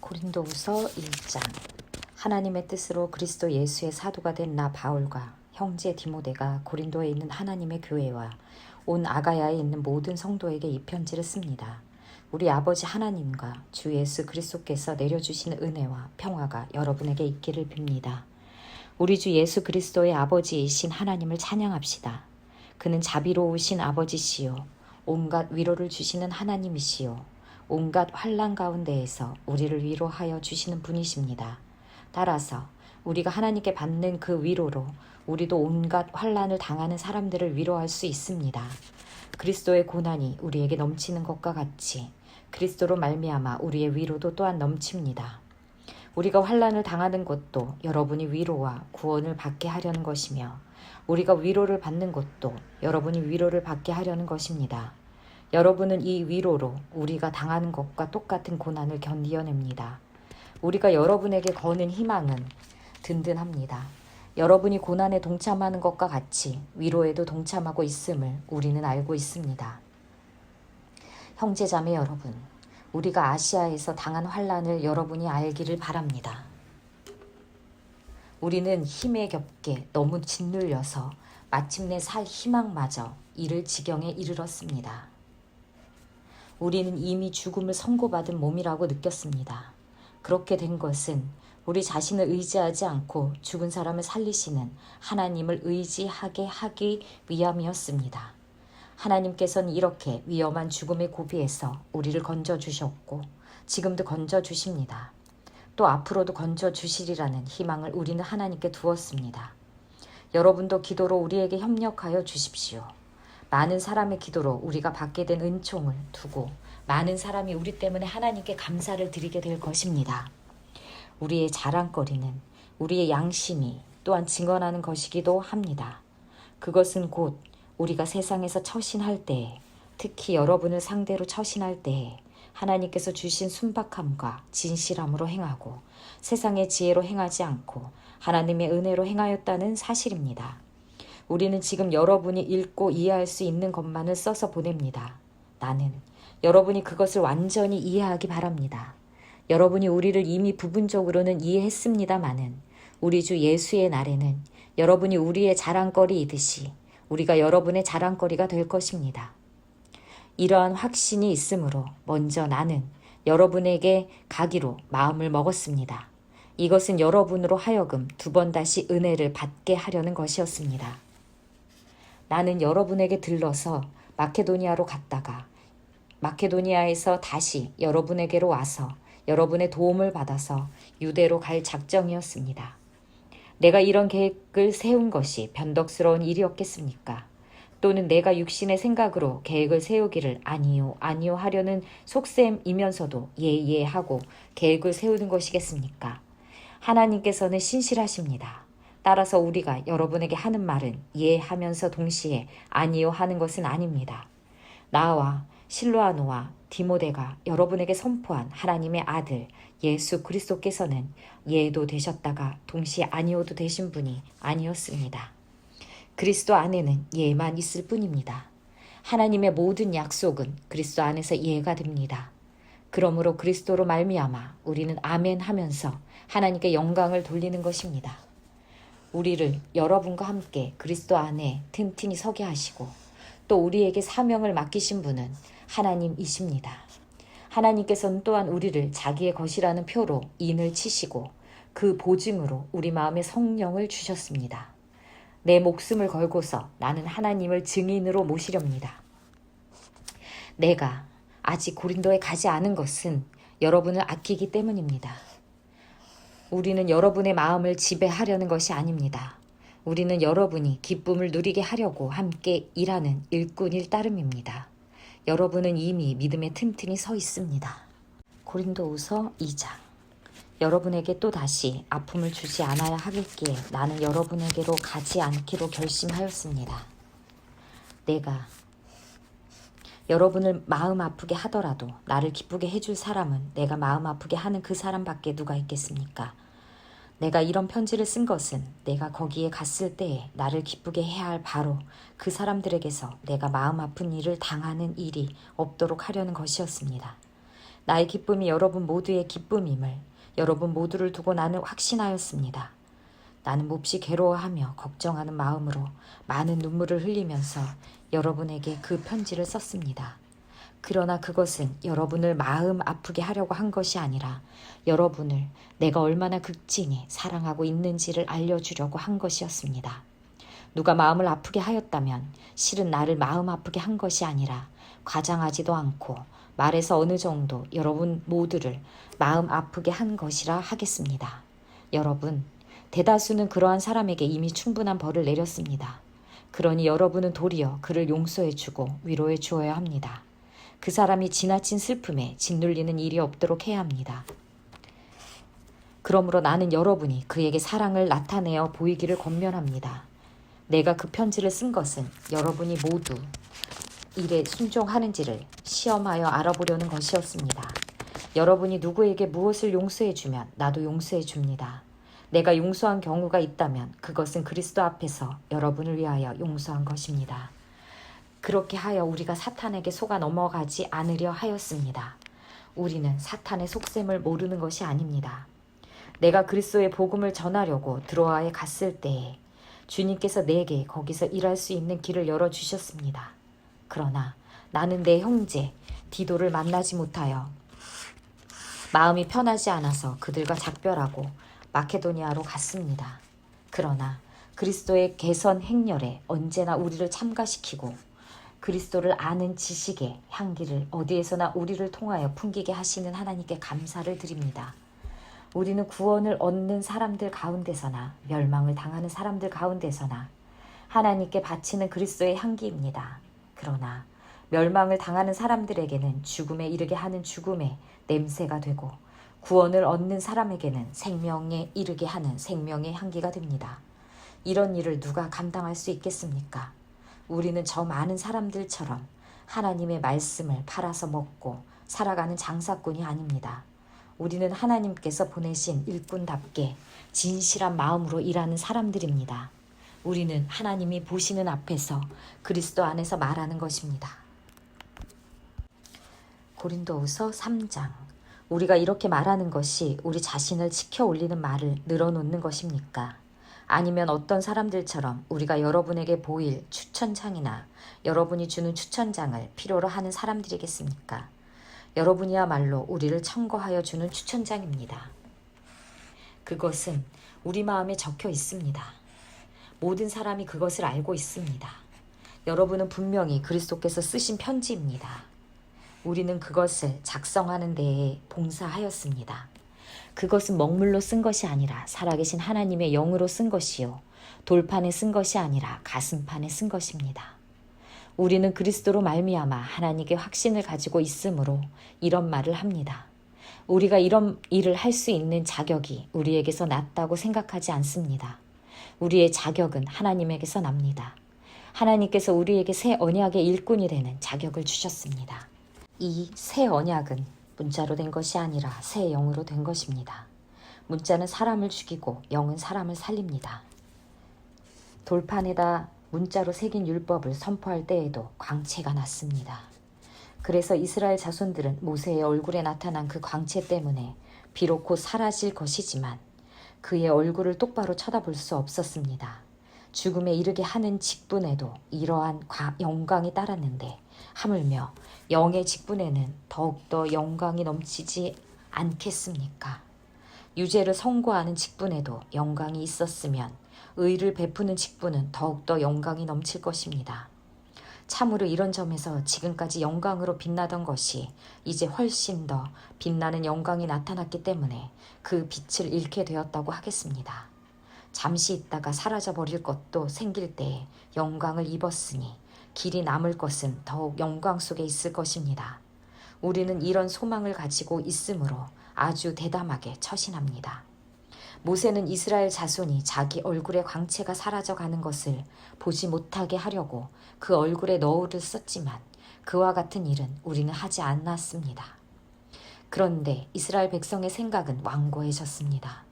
고린도후서 1장. 하나님의 뜻으로 그리스도 예수의 사도가 된 나 바울과 형제 디모데가 고린도에 있는 하나님의 교회와 온 아가야에 있는 모든 성도에게 이 편지를 씁니다. 우리 아버지 하나님과 주 예수 그리스도께서 내려주시는 은혜와 평화가 여러분에게 있기를 빕니다. 우리 주 예수 그리스도의 아버지이신 하나님을 찬양합시다. 그는 자비로우신 아버지시요 온갖 위로를 주시는 하나님이시요 온갖 환난 가운데에서 우리를 위로하여 주시는 분이십니다. 따라서 우리가 하나님께 받는 그 위로로 우리도 온갖 환난을 당하는 사람들을 위로할 수 있습니다. 그리스도의 고난이 우리에게 넘치는 것과 같이 그리스도로 말미암아 우리의 위로도 또한 넘칩니다. 우리가 환난을 당하는 것도 여러분이 위로와 구원을 받게 하려는 것이며 우리가 위로를 받는 것도 여러분이 위로를 받게 하려는 것입니다. 여러분은 이 위로로 우리가 당하는 것과 똑같은 고난을 견디어냅니다. 우리가 여러분에게 거는 희망은 든든합니다. 여러분이 고난에 동참하는 것과 같이 위로에도 동참하고 있음을 우리는 알고 있습니다. 형제자매 여러분, 우리가 아시아에서 당한 환난을 여러분이 알기를 바랍니다. 우리는 힘에 겹게 너무 짓눌려서 마침내 살 희망마저 잃을 지경에 이르렀습니다. 우리는 이미 죽음을 선고받은 몸이라고 느꼈습니다. 그렇게 된 것은 우리 자신을 의지하지 않고 죽은 사람을 살리시는 하나님을 의지하게 하기 위함이었습니다. 하나님께서는 이렇게 위험한 죽음의 고비에서 우리를 건져주셨고 지금도 건져주십니다. 또 앞으로도 건져주시리라는 희망을 우리는 하나님께 두었습니다. 여러분도 기도로 우리에게 협력하여 주십시오. 많은 사람의 기도로 우리가 받게 된 은총을 두고 많은 사람이 우리 때문에 하나님께 감사를 드리게 될 것입니다. 우리의 자랑거리는 우리의 양심이 또한 증언하는 것이기도 합니다. 그것은 곧 우리가 세상에서 처신할 때에, 특히 여러분을 상대로 처신할 때에 하나님께서 주신 순박함과 진실함으로 행하고 세상의 지혜로 행하지 않고 하나님의 은혜로 행하였다는 사실입니다. 우리는 지금 여러분이 읽고 이해할 수 있는 것만을 써서 보냅니다. 나는 여러분이 그것을 완전히 이해하기 바랍니다. 여러분이 우리를 이미 부분적으로는 이해했습니다마는 우리 주 예수의 날에는 여러분이 우리의 자랑거리이듯이 우리가 여러분의 자랑거리가 될 것입니다. 이러한 확신이 있으므로 먼저 나는 여러분에게 가기로 마음을 먹었습니다. 이것은 여러분으로 하여금 두 번 다시 은혜를 받게 하려는 것이었습니다. 나는 여러분에게 들러서 마케도니아로 갔다가 마케도니아에서 다시 여러분에게로 와서 여러분의 도움을 받아서 유대로 갈 작정이었습니다. 내가 이런 계획을 세운 것이 변덕스러운 일이었겠습니까? 또는 내가 육신의 생각으로 계획을 세우기를 아니요 하려는 속셈이면서도 예 하고 계획을 세우는 것이겠습니까? 하나님께서는 신실하십니다. 따라서 우리가 여러분에게 하는 말은 예 하면서 동시에 아니요 하는 것은 아닙니다. 나와 실로아노와 디모데가 여러분에게 선포한 하나님의 아들 예수 그리스도께서는 예도 되셨다가 동시에 아니요도 되신 분이 아니었습니다. 그리스도 안에는 예만 있을 뿐입니다. 하나님의 모든 약속은 그리스도 안에서 예가 됩니다. 그러므로 그리스도로 말미암아 우리는 아멘 하면서 하나님께 영광을 돌리는 것입니다. 우리를 여러분과 함께 그리스도 안에 튼튼히 서게 하시고 또 우리에게 사명을 맡기신 분은 하나님이십니다. 하나님께서는 또한 우리를 자기의 것이라는 표로 인을 치시고 그 보증으로 우리 마음에 성령을 주셨습니다. 내 목숨을 걸고서 나는 하나님을 증인으로 모시렵니다. 내가 아직 고린도에 가지 않은 것은 여러분을 아끼기 때문입니다. 우리는 여러분의 마음을 지배하려는 것이 아닙니다. 우리는 여러분이 기쁨을 누리게 하려고 함께 일하는 일꾼일 따름입니다. 여러분은 이미 믿음에 튼튼히 서 있습니다. 고린도후서 2장. 여러분에게 또다시 아픔을 주지 않아야 하겠기에 나는 여러분에게로 가지 않기로 결심하였습니다. 내가 여러분을 마음 아프게 하더라도 나를 기쁘게 해줄 사람은 내가 마음 아프게 하는 그 사람밖에 누가 있겠습니까? 내가 이런 편지를 쓴 것은 내가 거기에 갔을 때에 나를 기쁘게 해야 할 바로 그 사람들에게서 내가 마음 아픈 일을 당하는 일이 없도록 하려는 것이었습니다. 나의 기쁨이 여러분 모두의 기쁨임을 여러분 모두를 두고 나는 확신하였습니다. 나는 몹시 괴로워하며 걱정하는 마음으로 많은 눈물을 흘리면서 여러분에게 그 편지를 썼습니다. 그러나 그것은 여러분을 마음 아프게 하려고 한 것이 아니라 여러분을 내가 얼마나 극진히 사랑하고 있는지를 알려주려고 한 것이었습니다. 누가 마음을 아프게 하였다면 실은 나를 마음 아프게 한 것이 아니라 과장하지도 않고 말해서 어느 정도 여러분 모두를 마음 아프게 한 것이라 하겠습니다. 여러분, 대다수는 그러한 사람에게 이미 충분한 벌을 내렸습니다. 그러니 여러분은 도리어 그를 용서해주고 위로해 주어야 합니다. 그 사람이 지나친 슬픔에 짓눌리는 일이 없도록 해야 합니다. 그러므로 나는 여러분이 그에게 사랑을 나타내어 보이기를 권면합니다. 내가 그 편지를 쓴 것은 여러분이 모두 일에 순종하는지를 시험하여 알아보려는 것이었습니다. 여러분이 누구에게 무엇을 용서해주면 나도 용서해줍니다. 내가 용서한 경우가 있다면 그것은 그리스도 앞에서 여러분을 위하여 용서한 것입니다. 그렇게 하여 우리가 사탄에게 속아 넘어가지 않으려 하였습니다. 우리는 사탄의 속셈을 모르는 것이 아닙니다. 내가 그리스도의 복음을 전하려고 드로아에 갔을 때에 주님께서 내게 거기서 일할 수 있는 길을 열어주셨습니다. 그러나 나는 내 형제 디도를 만나지 못하여 마음이 편하지 않아서 그들과 작별하고 마케도니아로 갔습니다. 그러나 그리스도의 개선 행렬에 언제나 우리를 참가시키고 그리스도를 아는 지식의 향기를 어디에서나 우리를 통하여 풍기게 하시는 하나님께 감사를 드립니다. 우리는 구원을 얻는 사람들 가운데서나 멸망을 당하는 사람들 가운데서나 하나님께 바치는 그리스도의 향기입니다. 그러나 멸망을 당하는 사람들에게는 죽음에 이르게 하는 죽음의 냄새가 되고 구원을 얻는 사람에게는 생명에 이르게 하는 생명의 향기가 됩니다. 이런 일을 누가 감당할 수 있겠습니까? 우리는 저 많은 사람들처럼 하나님의 말씀을 팔아서 먹고 살아가는 장사꾼이 아닙니다. 우리는 하나님께서 보내신 일꾼답게 진실한 마음으로 일하는 사람들입니다. 우리는 하나님이 보시는 앞에서 그리스도 안에서 말하는 것입니다. 고린도후서 3장. 우리가 이렇게 말하는 것이 우리 자신을 지켜 올리는 말을 늘어놓는 것입니까? 아니면 어떤 사람들처럼 우리가 여러분에게 보일 추천장이나 여러분이 주는 추천장을 필요로 하는 사람들이겠습니까? 여러분이야말로 우리를 청거하여 주는 추천장입니다. 그것은 우리 마음에 적혀 있습니다. 모든 사람이 그것을 알고 있습니다. 여러분은 분명히 그리스도께서 쓰신 편지입니다. 우리는 그것을 작성하는 데에 봉사하였습니다. 그것은 먹물로 쓴 것이 아니라 살아계신 하나님의 영으로 쓴 것이요 돌판에 쓴 것이 아니라 가슴판에 쓴 것입니다. 우리는 그리스도로 말미암아 하나님께 확신을 가지고 있으므로 이런 말을 합니다. 우리가 이런 일을 할 수 있는 자격이 우리에게서 났다고 생각하지 않습니다. 우리의 자격은 하나님에게서 납니다. 하나님께서 우리에게 새 언약의 일꾼이 되는 자격을 주셨습니다. 이 새 언약은 문자로 된 것이 아니라 새 영으로 된 것입니다. 문자는 사람을 죽이고 영은 사람을 살립니다. 돌판에다 문자로 새긴 율법을 선포할 때에도 광채가 났습니다. 그래서 이스라엘 자손들은 모세의 얼굴에 나타난 그 광채 때문에 비록 곧 사라질 것이지만 그의 얼굴을 똑바로 쳐다볼 수 없었습니다. 죽음에 이르게 하는 직분에도 이러한 영광이 따랐는데 하물며 영의 직분에는 더욱더 영광이 넘치지 않겠습니까? 유죄를 선고하는 직분에도 영광이 있었으면 의를 베푸는 직분은 더욱더 영광이 넘칠 것입니다. 참으로 이런 점에서 지금까지 영광으로 빛나던 것이 이제 훨씬 더 빛나는 영광이 나타났기 때문에 그 빛을 잃게 되었다고 하겠습니다. 잠시 있다가 사라져 버릴 것도 생길 때에 영광을 입었으니 길이 남을 것은 더욱 영광 속에 있을 것입니다. 우리는 이런 소망을 가지고 있으므로 아주 대담하게 처신합니다. 모세는 이스라엘 자손이 자기 얼굴의 광채가 사라져가는 것을 보지 못하게 하려고 그 얼굴에 너울을 썼지만 그와 같은 일은 우리는 하지 않았습니다. 그런데 이스라엘 백성의 생각은 완고해졌습니다.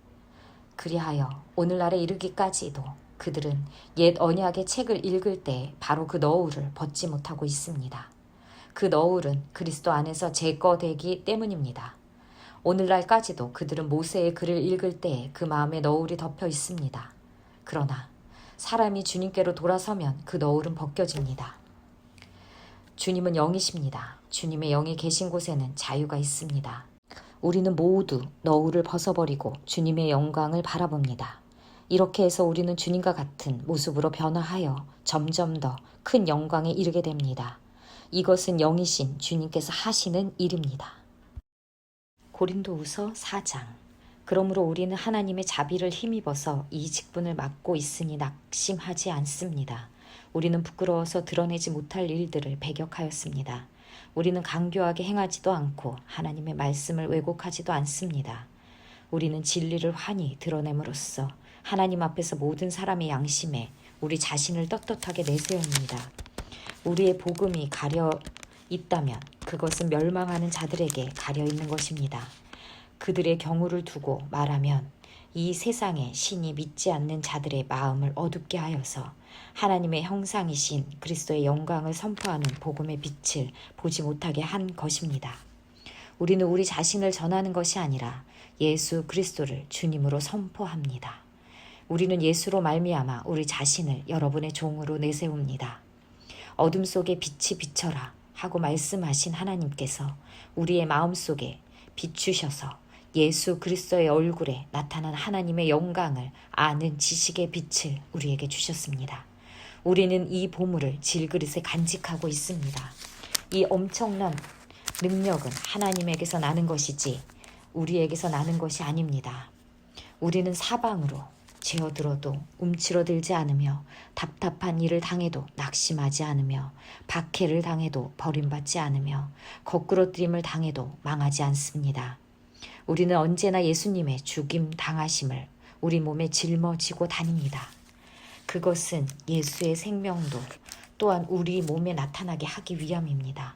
그리하여 오늘날에 이르기까지도 그들은 옛 언약의 책을 읽을 때 바로 그 너울을 벗지 못하고 있습니다. 그 너울은 그리스도 안에서 제거되기 때문입니다. 오늘날까지도 그들은 모세의 글을 읽을 때에 그 마음에 너울이 덮여 있습니다. 그러나 사람이 주님께로 돌아서면 그 너울은 벗겨집니다. 주님은 영이십니다. 주님의 영이 계신 곳에는 자유가 있습니다. 우리는 모두 너울을 벗어버리고 주님의 영광을 바라봅니다. 이렇게 해서 우리는 주님과 같은 모습으로 변화하여 점점 더 큰 영광에 이르게 됩니다. 이것은 영이신 주님께서 하시는 일입니다. 고린도후서 4장. 그러므로 우리는 하나님의 자비를 힘입어서 이 직분을 맡고 있으니 낙심하지 않습니다. 우리는 부끄러워서 드러내지 못할 일들을 배격하였습니다. 우리는 강교하게 행하지도 않고 하나님의 말씀을 왜곡하지도 않습니다. 우리는 진리를 환히 드러냄으로써 하나님 앞에서 모든 사람의 양심에 우리 자신을 떳떳하게 내세웁니다. 우리의 복음이 가려 있다면 그것은 멸망하는 자들에게 가려 있는 것입니다. 그들의 경우를 두고 말하면 이 세상에 신이 믿지 않는 자들의 마음을 어둡게 하여서 하나님의 형상이신 그리스도의 영광을 선포하는 복음의 빛을 보지 못하게 한 것입니다. 우리는 우리 자신을 전하는 것이 아니라 예수 그리스도를 주님으로 선포합니다. 우리는 예수로 말미암아 우리 자신을 여러분의 종으로 내세웁니다. 어둠 속에 빛이 비쳐라 하고 말씀하신 하나님께서 우리의 마음속에 비추셔서 예수 그리스도의 얼굴에 나타난 하나님의 영광을 아는 지식의 빛을 우리에게 주셨습니다. 우리는 이 보물을 질그릇에 간직하고 있습니다. 이 엄청난 능력은 하나님에게서 나는 것이지 우리에게서 나는 것이 아닙니다. 우리는 사방으로 죄어들어도 움츠러들지 않으며 답답한 일을 당해도 낙심하지 않으며 박해를 당해도 버림받지 않으며 거꾸러뜨림을 당해도 망하지 않습니다. 우리는 언제나 예수님의 죽임 당하심을 우리 몸에 짊어지고 다닙니다. 그것은 예수의 생명도 또한 우리 몸에 나타나게 하기 위함입니다.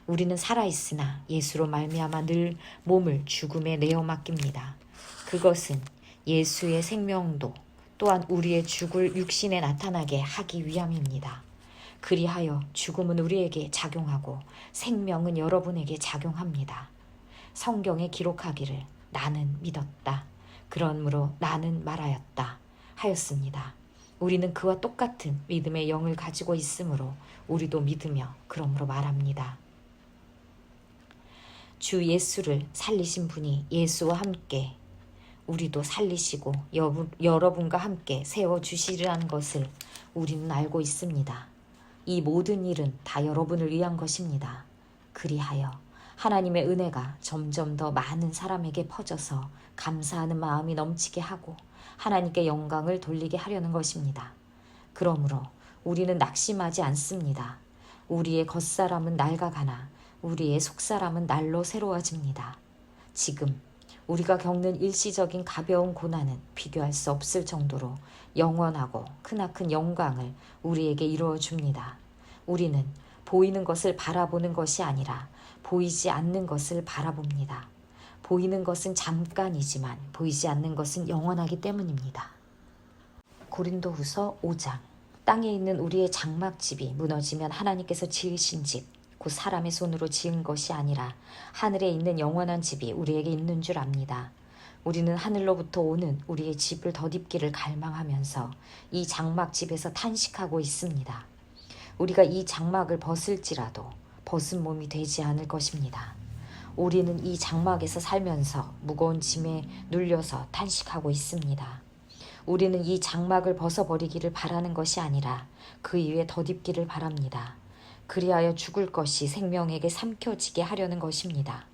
우리는 살아있으나 예수로 말미암아 늘 몸을 죽음에 내어 맡깁니다. 그것은 예수의 생명도 또한 우리의 죽을 육신에 나타나게 하기 위함입니다. 그리하여 죽음은 우리에게 작용하고 생명은 여러분에게 작용합니다. 성경에 기록하기를 나는 믿었다. 그러므로 나는 말하였다 하였습니다. 우리는 그와 똑같은 믿음의 영을 가지고 있으므로 우리도 믿으며 그러므로 말합니다. 주 예수를 살리신 분이 예수와 함께 우리도 살리시고 여러분과 함께 세워주시리라는 것을 우리는 알고 있습니다. 이 모든 일은 다 여러분을 위한 것입니다. 그리하여 하나님의 은혜가 점점 더 많은 사람에게 퍼져서 감사하는 마음이 넘치게 하고 하나님께 영광을 돌리게 하려는 것입니다. 그러므로 우리는 낙심하지 않습니다. 우리의 겉사람은 낡아가나 우리의 속사람은 날로 새로워집니다. 지금 우리가 겪는 일시적인 가벼운 고난은 비교할 수 없을 정도로 영원하고 크나큰 영광을 우리에게 이루어 줍니다. 우리는 보이는 것을 바라보는 것이 아니라 보이지 않는 것을 바라봅니다. 보이는 것은 잠깐이지만 보이지 않는 것은 영원하기 때문입니다. 고린도후서 5장. 땅에 있는 우리의 장막집이 무너지면 하나님께서 지으신 집, 곧 사람의 손으로 지은 것이 아니라 하늘에 있는 영원한 집이 우리에게 있는 줄 압니다. 우리는 하늘로부터 오는 우리의 집을 덧입기를 갈망하면서 이 장막집에서 탄식하고 있습니다. 우리가 이 장막을 벗을지라도 벗은 몸이 되지 않을 것입니다. 우리는 이 장막에서 살면서 무거운 짐에 눌려서 탄식하고 있습니다. 우리는 이 장막을 벗어버리기를 바라는 것이 아니라 그 위에 덧입기를 바랍니다. 그리하여 죽을 것이 생명에게 삼켜지게 하려는 것입니다.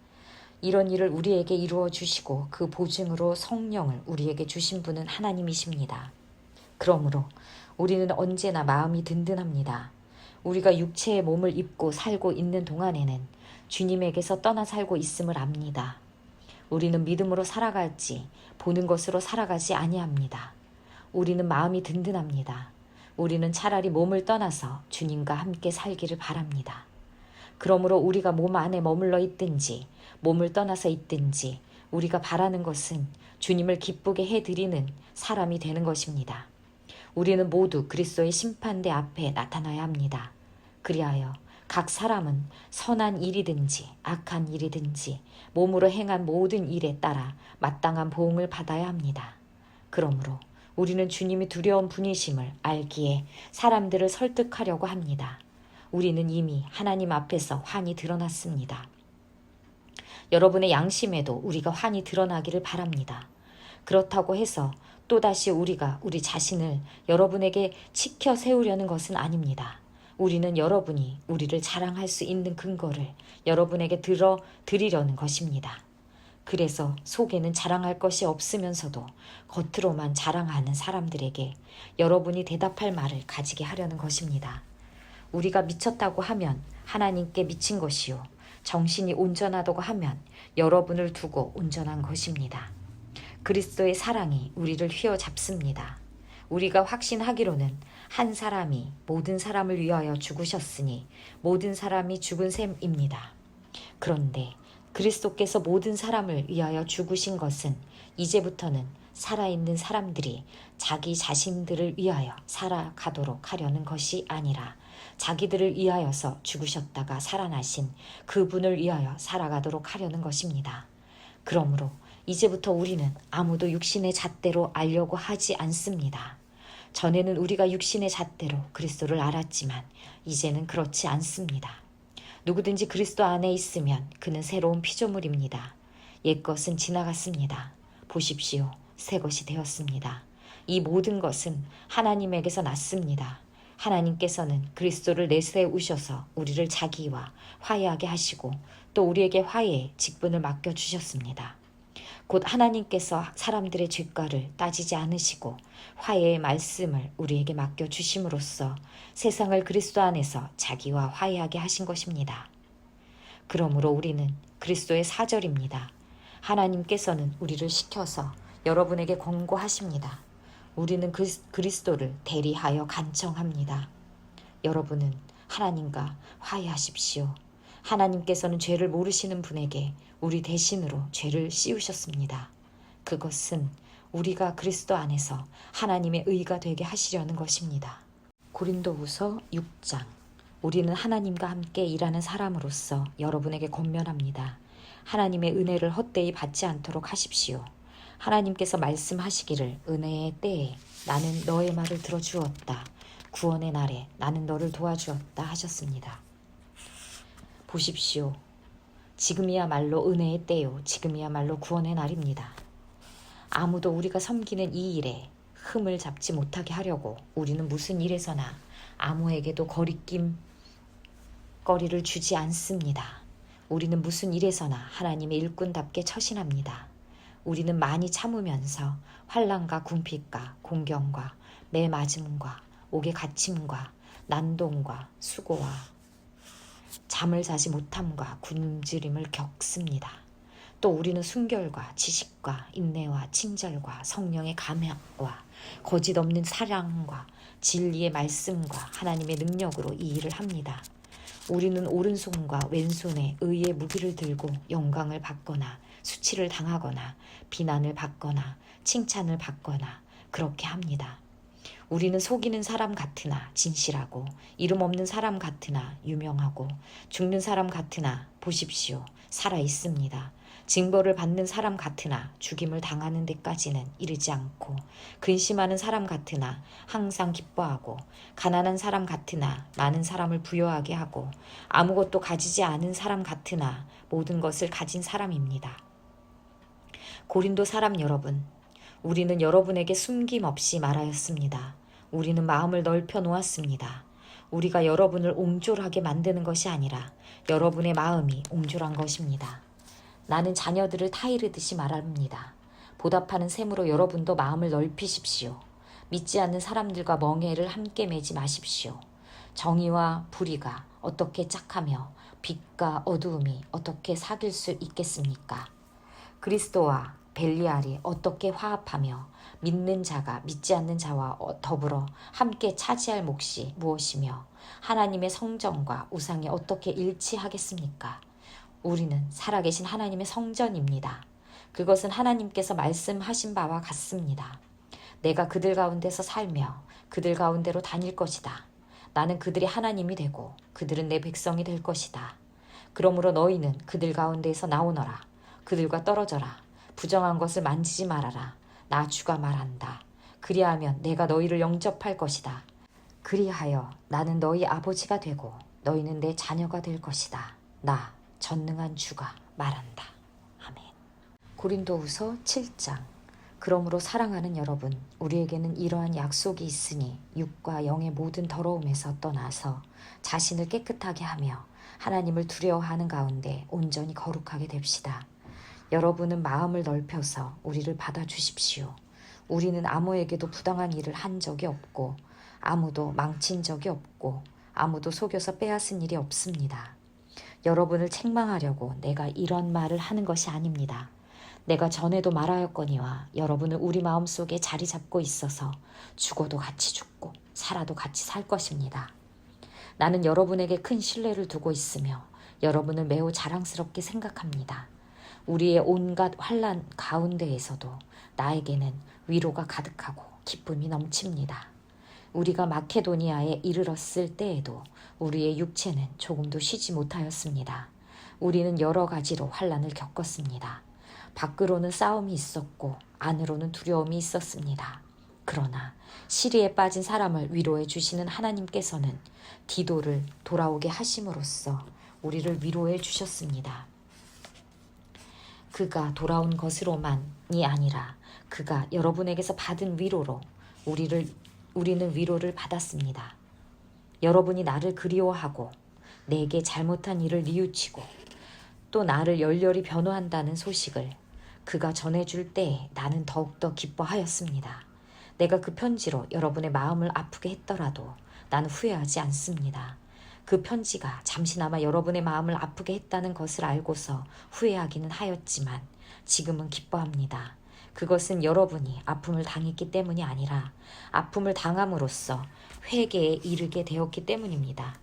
이런 일을 우리에게 이루어 주시고 그 보증으로 성령을 우리에게 주신 분은 하나님이십니다. 그러므로 우리는 언제나 마음이 든든합니다. 우리가 육체의 몸을 입고 살고 있는 동안에는 주님에게서 떠나 살고 있음을 압니다. 우리는 믿음으로 살아갈지 보는 것으로 살아가지 아니합니다. 우리는 마음이 든든합니다. 우리는 차라리 몸을 떠나서 주님과 함께 살기를 바랍니다. 그러므로 우리가 몸 안에 머물러 있든지 몸을 떠나서 있든지 우리가 바라는 것은 주님을 기쁘게 해드리는 사람이 되는 것입니다. 우리는 모두 그리스도의 심판대 앞에 나타나야 합니다. 그리하여 각 사람은 선한 일이든지 악한 일이든지 몸으로 행한 모든 일에 따라 마땅한 보응을 받아야 합니다. 그러므로 우리는 주님이 두려운 분이심을 알기에 사람들을 설득하려고 합니다. 우리는 이미 하나님 앞에서 환히 드러났습니다. 여러분의 양심에도 우리가 환히 드러나기를 바랍니다. 그렇다고 해서 또다시 우리가 우리 자신을 여러분에게 치켜 세우려는 것은 아닙니다. 우리는 여러분이 우리를 자랑할 수 있는 근거를 여러분에게 드리려는 것입니다. 그래서 속에는 자랑할 것이 없으면서도 겉으로만 자랑하는 사람들에게 여러분이 대답할 말을 가지게 하려는 것입니다. 우리가 미쳤다고 하면 하나님께 미친 것이요. 정신이 온전하다고 하면 여러분을 두고 온전한 것입니다. 그리스도의 사랑이 우리를 휘어잡습니다. 우리가 확신하기로는 한 사람이 모든 사람을 위하여 죽으셨으니 모든 사람이 죽은 셈입니다. 그런데 그리스도께서 모든 사람을 위하여 죽으신 것은 이제부터는 살아있는 사람들이 자기 자신들을 위하여 살아가도록 하려는 것이 아니라 자기들을 위하여서 죽으셨다가 살아나신 그분을 위하여 살아가도록 하려는 것입니다. 그러므로 이제부터 우리는 아무도 육신의 잣대로 알려고 하지 않습니다. 전에는 우리가 육신의 잣대로 그리스도를 알았지만 이제는 그렇지 않습니다. 누구든지 그리스도 안에 있으면 그는 새로운 피조물입니다. 옛것은 지나갔습니다. 보십시오. 새 것이 되었습니다. 이 모든 것은 하나님에게서 났습니다. 하나님께서는 그리스도를 내세우셔서 우리를 자기와 화해하게 하시고 또 우리에게 화해의 직분을 맡겨주셨습니다. 곧 하나님께서 사람들의 죄가를 따지지 않으시고 화해의 말씀을 우리에게 맡겨주심으로써 세상을 그리스도 안에서 자기와 화해하게 하신 것입니다. 그러므로 우리는 그리스도의 사절입니다. 하나님께서는 우리를 시켜서 여러분에게 권고하십니다. 우리는 그리스도를 대리하여 간청합니다. 여러분은 하나님과 화해하십시오. 하나님께서는 죄를 모르시는 분에게 우리 대신으로 죄를 씌우셨습니다. 그것은 우리가 그리스도 안에서 하나님의 의가 되게 하시려는 것입니다. 고린도후서 6장. 우리는 하나님과 함께 일하는 사람으로서 여러분에게 권면합니다. 하나님의 은혜를 헛되이 받지 않도록 하십시오. 하나님께서 말씀하시기를 은혜의 때에 나는 너의 말을 들어주었다. 구원의 날에 나는 너를 도와주었다 하셨습니다. 보십시오. 지금이야말로 은혜의 때요. 지금이야말로 구원의 날입니다. 아무도 우리가 섬기는 이 일에 흠을 잡지 못하게 하려고 우리는 무슨 일에서나 아무에게도 거리를 주지 않습니다. 우리는 무슨 일에서나 하나님의 일꾼답게 처신합니다. 우리는 많이 참으면서 환난과 궁핍과 공경과 매맞음과 옥의 갇힘과 난동과 수고와 잠을 자지 못함과 굶주림을 겪습니다. 또 우리는 순결과 지식과 인내와 친절과 성령의 감화와 거짓 없는 사랑과 진리의 말씀과 하나님의 능력으로 이 일을 합니다. 우리는 오른손과 왼손에 의의 무기를 들고 영광을 받거나 수치를 당하거나 비난을 받거나 칭찬을 받거나 그렇게 합니다. 우리는 속이는 사람 같으나 진실하고 이름 없는 사람 같으나 유명하고 죽는 사람 같으나 보십시오. 살아 있습니다. 징벌을 받는 사람 같으나 죽임을 당하는 데까지는 이르지 않고 근심하는 사람 같으나 항상 기뻐하고 가난한 사람 같으나 많은 사람을 부유하게 하고 아무것도 가지지 않은 사람 같으나 모든 것을 가진 사람입니다. 고린도 사람 여러분, 우리는 여러분에게 숨김없이 말하였습니다. 우리는 마음을 넓혀 놓았습니다. 우리가 여러분을 옹졸하게 만드는 것이 아니라 여러분의 마음이 옹졸한 것입니다. 나는 자녀들을 타이르듯이 말합니다. 보답하는 셈으로 여러분도 마음을 넓히십시오. 믿지 않는 사람들과 멍해를 함께 매지 마십시오. 정의와 불의가 어떻게 짝하며 빛과 어두움이 어떻게 사귈 수 있겠습니까? 그리스도와 벨리알이 어떻게 화합하며 믿는 자가 믿지 않는 자와 더불어 함께 차지할 몫이 무엇이며 하나님의 성전과 우상이 어떻게 일치하겠습니까? 우리는 살아계신 하나님의 성전입니다. 그것은 하나님께서 말씀하신 바와 같습니다. 내가 그들 가운데서 살며 그들 가운데로 다닐 것이다. 나는 그들이 하나님이 되고 그들은 내 백성이 될 것이다. 그러므로 너희는 그들 가운데에서 나오너라. 그들과 떨어져라. 부정한 것을 만지지 말아라. 나 주가 말한다. 그리하면 내가 너희를 영접할 것이다. 그리하여 나는 너희 아버지가 되고 너희는 내 자녀가 될 것이다. 나 전능한 주가 말한다. 아멘. 고린도후서 7장. 그러므로 사랑하는 여러분, 우리에게는 이러한 약속이 있으니 육과 영의 모든 더러움에서 떠나서 자신을 깨끗하게 하며 하나님을 두려워하는 가운데 온전히 거룩하게 됩시다. 여러분은 마음을 넓혀서 우리를 받아주십시오. 우리는 아무에게도 부당한 일을 한 적이 없고 아무도 망친 적이 없고 아무도 속여서 빼앗은 일이 없습니다. 여러분을 책망하려고 내가 이런 말을 하는 것이 아닙니다. 내가 전에도 말하였거니와 여러분은 우리 마음속에 자리 잡고 있어서 죽어도 같이 죽고 살아도 같이 살 것입니다. 나는 여러분에게 큰 신뢰를 두고 있으며 여러분을 매우 자랑스럽게 생각합니다. 우리의 온갖 환난 가운데에서도 나에게는 위로가 가득하고 기쁨이 넘칩니다. 우리가 마케도니아에 이르렀을 때에도 우리의 육체는 조금도 쉬지 못하였습니다. 우리는 여러 가지로 환난을 겪었습니다. 밖으로는 싸움이 있었고 안으로는 두려움이 있었습니다. 그러나 시리에 빠진 사람을 위로해 주시는 하나님께서는 디도를 돌아오게 하심으로써 우리를 위로해 주셨습니다. 그가 돌아온 것으로만이 아니라 그가 여러분에게서 받은 위로로 우리는 위로를 받았습니다. 여러분이 나를 그리워하고 내게 잘못한 일을 뉘우치고 또 나를 열렬히 변호한다는 소식을 그가 전해줄 때에 나는 더욱더 기뻐하였습니다. 내가 그 편지로 여러분의 마음을 아프게 했더라도 나는 후회하지 않습니다. 그 편지가 잠시나마 여러분의 마음을 아프게 했다는 것을 알고서 후회하기는 하였지만 지금은 기뻐합니다. 그것은 여러분이 아픔을 당했기 때문이 아니라 아픔을 당함으로써 회개에 이르게 되었기 때문입니다.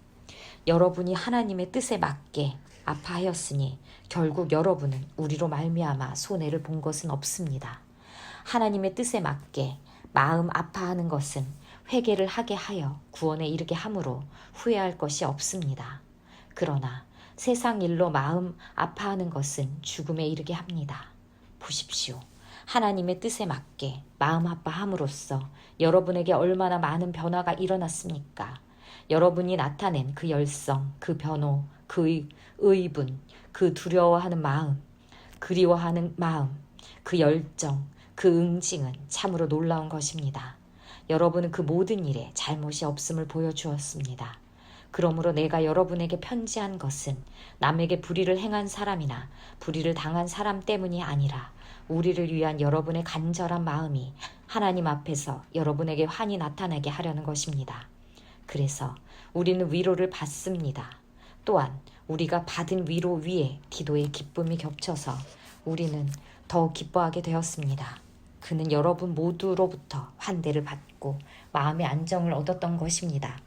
여러분이 하나님의 뜻에 맞게 아파하였으니 결국 여러분은 우리로 말미암아 손해를 본 것은 없습니다. 하나님의 뜻에 맞게 마음 아파하는 것은 회개를 하게 하여 구원에 이르게 함으로 후회할 것이 없습니다. 그러나 세상 일로 마음 아파하는 것은 죽음에 이르게 합니다. 보십시오. 하나님의 뜻에 맞게 마음 아파함으로써 여러분에게 얼마나 많은 변화가 일어났습니까? 여러분이 나타낸 그 열성, 그 변호, 그 의분, 그 두려워하는 마음, 그리워하는 마음, 그 열정, 그 응징은 참으로 놀라운 것입니다. 여러분은 그 모든 일에 잘못이 없음을 보여주었습니다. 그러므로 내가 여러분에게 편지한 것은 남에게 불의를 행한 사람이나 불의를 당한 사람 때문이 아니라 우리를 위한 여러분의 간절한 마음이 하나님 앞에서 여러분에게 환히 나타나게 하려는 것입니다. 그래서 우리는 위로를 받습니다. 또한 우리가 받은 위로 위에 디도의 기쁨이 겹쳐서 우리는 더 기뻐하게 되었습니다. 그는 여러분 모두로부터 환대를 받고 마음의 안정을 얻었던 것입니다.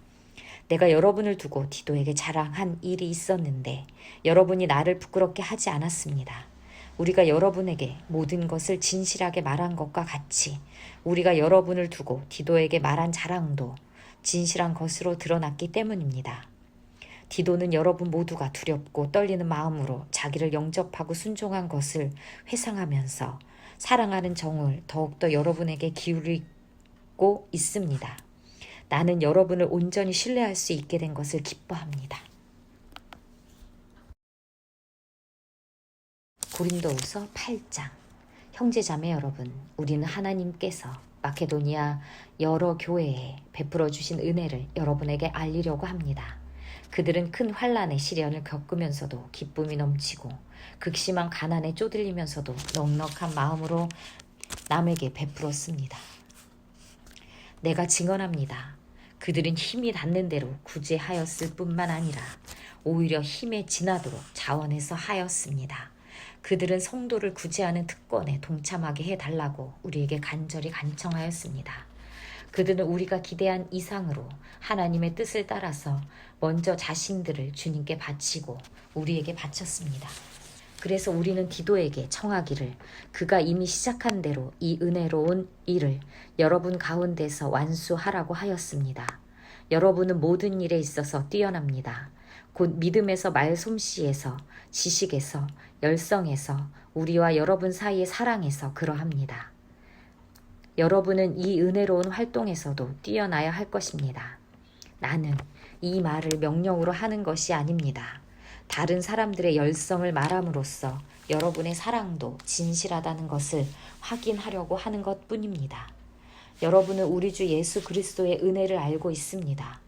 내가 여러분을 두고 디도에게 자랑한 일이 있었는데 여러분이 나를 부끄럽게 하지 않았습니다. 우리가 여러분에게 모든 것을 진실하게 말한 것과 같이 우리가 여러분을 두고 디도에게 말한 자랑도 진실한 것으로 드러났기 때문입니다. 디도는 여러분 모두가 두렵고 떨리는 마음으로 자기를 영접하고 순종한 것을 회상하면서 사랑하는 정을 더욱더 여러분에게 기울이고 있습니다. 나는 여러분을 온전히 신뢰할 수 있게 된 것을 기뻐합니다. 고린도후서 8장. 형제자매 여러분, 우리는 하나님께서 마케도니아 여러 교회에 베풀어 주신 은혜를 여러분에게 알리려고 합니다. 그들은 큰 환난의 시련을 겪으면서도 기쁨이 넘치고 극심한 가난에 쪼들리면서도 넉넉한 마음으로 남에게 베풀었습니다. 내가 증언합니다. 그들은 힘이 닿는 대로 구제하였을 뿐만 아니라 오히려 힘에 지나도록 자원해서 하였습니다. 그들은 성도를 구제하는 특권에 동참하게 해달라고 우리에게 간절히 간청하였습니다. 그들은 우리가 기대한 이상으로 하나님의 뜻을 따라서 먼저 자신들을 주님께 바치고 우리에게 바쳤습니다. 그래서 우리는 디도에게 청하기를 그가 이미 시작한 대로 이 은혜로운 일을 여러분 가운데서 완수하라고 하였습니다. 여러분은 모든 일에 있어서 뛰어납니다. 곧 믿음에서 말솜씨에서 지식에서 열성에서 우리와 여러분 사이의 사랑에서 그러합니다. 여러분은 이 은혜로운 활동에서도 뛰어나야 할 것입니다. 나는 이 말을 명령으로 하는 것이 아닙니다. 다른 사람들의 열성을 말함으로써 여러분의 사랑도 진실하다는 것을 확인하려고 하는 것뿐입니다. 여러분은 우리 주 예수 그리스도의 은혜를 알고 있습니다.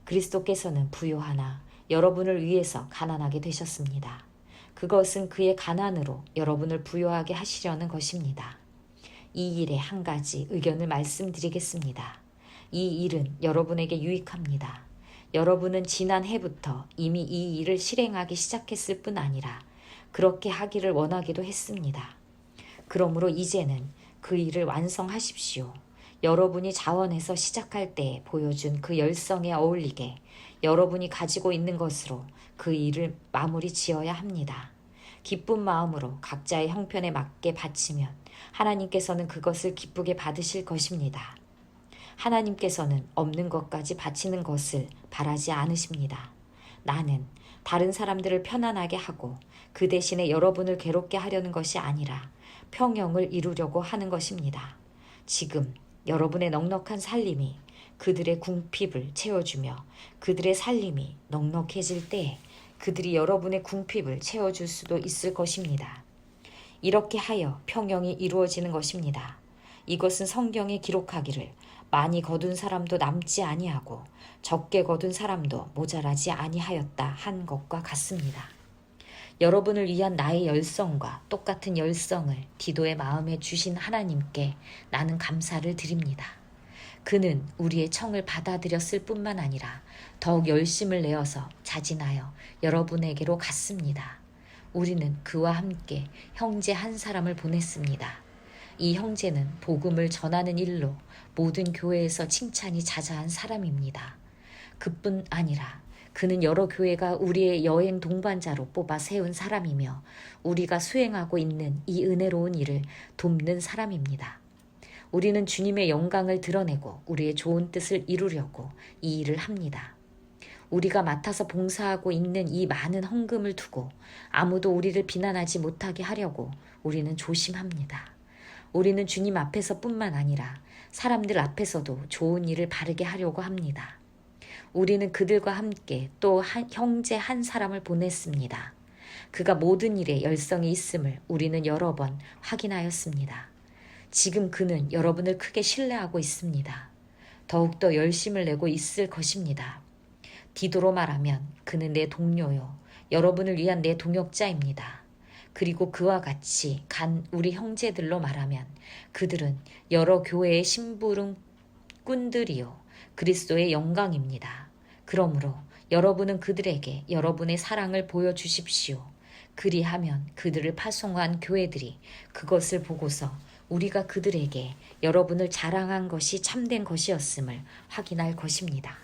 그리스도께서는 부요하나 여러분을 위해서 가난하게 되셨습니다. 그것은 그의 가난으로 여러분을 부요하게 하시려는 것입니다. 이 일에 한 가지 의견을 말씀드리겠습니다. 이 일은 여러분에게 유익합니다. 여러분은 지난 해부터 이미 이 일을 실행하기 시작했을 뿐 아니라 그렇게 하기를 원하기도 했습니다. 그러므로 이제는 그 일을 완성하십시오. 여러분이 자원해서 시작할 때 보여준 그 열성에 어울리게 여러분이 가지고 있는 것으로 그 일을 마무리 지어야 합니다. 기쁜 마음으로 각자의 형편에 맞게 바치면 하나님께서는 그것을 기쁘게 받으실 것입니다. 하나님께서는 없는 것까지 바치는 것을 바라지 않으십니다. 나는 다른 사람들을 편안하게 하고 그 대신에 여러분을 괴롭게 하려는 것이 아니라 평형을 이루려고 하는 것입니다. 지금 여러분의 넉넉한 살림이 그들의 궁핍을 채워주며 그들의 살림이 넉넉해질 때에 그들이 여러분의 궁핍을 채워줄 수도 있을 것입니다. 이렇게 하여 평형이 이루어지는 것입니다. 이것은 성경에 기록하기를 많이 거둔 사람도 남지 아니하고 적게 거둔 사람도 모자라지 아니하였다 한 것과 같습니다. 여러분을 위한 나의 열성과 똑같은 열성을 디도의 마음에 주신 하나님께 나는 감사를 드립니다. 그는 우리의 청을 받아들였을 뿐만 아니라 더욱 열심을 내어서 자진하여 여러분에게로 갔습니다. 우리는 그와 함께 형제 한 사람을 보냈습니다. 이 형제는 복음을 전하는 일로 모든 교회에서 칭찬이 자자한 사람입니다. 그뿐 아니라 그는 여러 교회가 우리의 여행 동반자로 뽑아 세운 사람이며 우리가 수행하고 있는 이 은혜로운 일을 돕는 사람입니다. 우리는 주님의 영광을 드러내고 우리의 좋은 뜻을 이루려고 이 일을 합니다. 우리가 맡아서 봉사하고 있는 이 많은 헌금을 두고 아무도 우리를 비난하지 못하게 하려고 우리는 조심합니다. 우리는 주님 앞에서뿐만 아니라 사람들 앞에서도 좋은 일을 바르게 하려고 합니다. 우리는 그들과 함께 또 형제 한 사람을 보냈습니다. 그가 모든 일에 열성이 있음을 우리는 여러 번 확인하였습니다. 지금 그는 여러분을 크게 신뢰하고 있습니다. 더욱더 열심을 내고 있을 것입니다. 디도로 말하면 그는 내 동료요, 여러분을 위한 내 동역자입니다. 그리고 그와 같이 간 우리 형제들로 말하면 그들은 여러 교회의 심부름꾼들이요 그리스도의 영광입니다. 그러므로 여러분은 그들에게 여러분의 사랑을 보여주십시오. 그리하면 그들을 파송한 교회들이 그것을 보고서 우리가 그들에게 여러분을 자랑한 것이 참된 것이었음을 확인할 것입니다.